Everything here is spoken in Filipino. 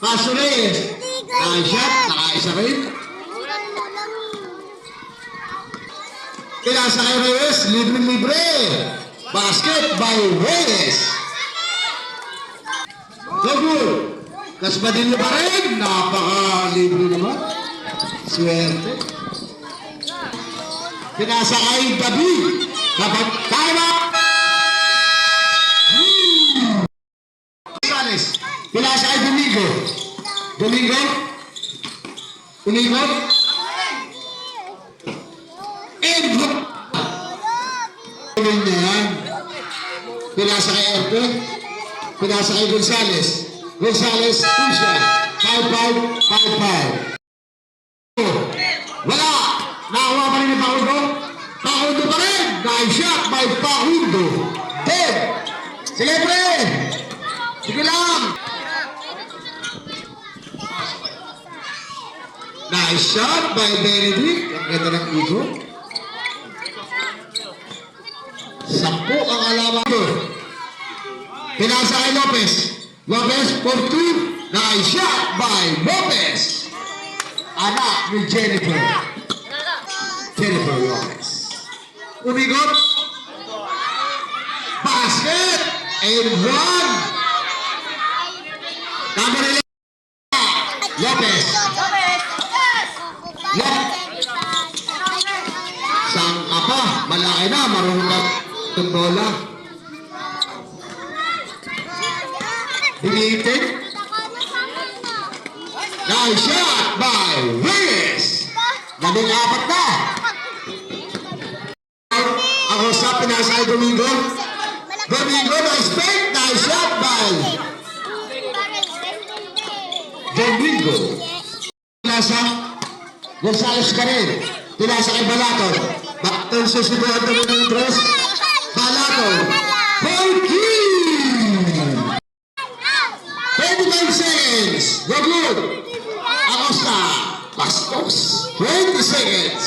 Pastor Reyes. Nice shot. Nakaisa rin. Pinasa kay Reyes. Libre-libre. Basket by Reyes. So good. Kasbadillo pa rin. Napaka-libre naman. Swerte. Pinasa kay David. Kapag kaya pinasa kay Domingo. Domingo? Domingo? Pinasa kay Erpe. Pinasa kay Gonzales. Gonzales, Pusha. 5-5, 5-5. Wala. Nakawa pa rin ni Pakundo. Pakundo pa rin. Nice shot by Pakundo. Dead. Sige, pre. Sige lang. Nice shot by Benedict. Ang ganda ng ego. 10 ang alaman ko. Pinasa kay Lopez. Lopez for 2. Nice shot by Lopez. Anak ni Jennifer. Jennifer Lopez. Umigot. Basket. And one. Number 11. Lopez. Sang apa? Malaki na. Marunong na itong bola. Dinitin. Nice shot by Reyes. Nabing 4 na. Ako sa pinasa kay Domingo. Domingo, nice fake. Nice shot by Domingo. Pinasa Gonzales ka rin. Pinasa kay Balaton. Bakton susubuhan naman ng dress. Balaton. 25 seconds. Go good. Acosta. Bastos. 20 seconds.